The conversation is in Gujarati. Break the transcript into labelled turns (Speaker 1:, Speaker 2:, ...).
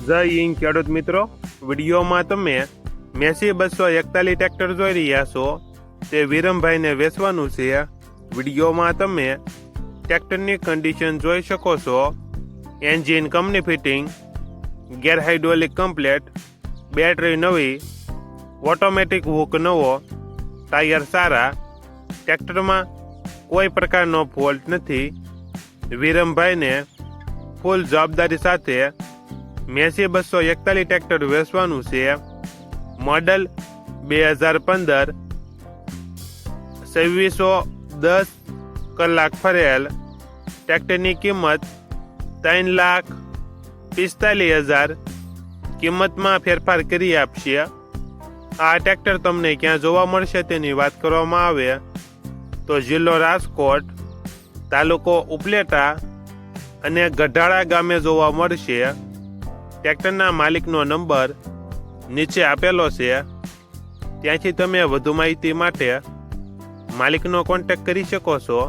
Speaker 1: જય હિન્દ ખેડૂત મિત્રો, વિડીયોમાં તમે મેસી 241 ટ્રેક્ટર જોઈ રહ્યા છો. તે વિરમભાઈને વેચવાનું છે. વિડીયોમાં તમે ટ્રેક્ટરની કન્ડિશન જોઈ શકો છો. એન્જિન કંપની ફિટિંગ, ગેર હાઇડ્રોલિક કમ્પ્લેટ, બેટરી નવી, ઓટોમેટિક હુક નવો, ટાયર સારા, ટ્રેક્ટરમાં કોઈ પ્રકારનો ફોલ્ટ નથી. વિરમભાઈને ફૂલ જવાબદારી સાથે મેસી 241 ટ્રેક્ટર વેચવાનું છે. મોડલ 2015, 2610 કલાક ફરેલ. ટ્રેક્ટરની કિંમત 3,45,000. કિંમતમાં ફેરફાર કરી આપશે. આ ટ્રેક્ટર તમને ક્યાં જોવા મળશે તેની વાત કરવામાં આવે તો જિલ્લો રાજકોટ, તાલુકો ઉપલેટા અને ગઢાળા ગામે જોવા મળશે. ટ્રેક્ટરના માલિકનો નંબર નીચે આપેલો છે. ત્યાંથી તમે વધુ માહિતી માટે માલિકનો કોન્ટેક્ટ કરી શકો છો.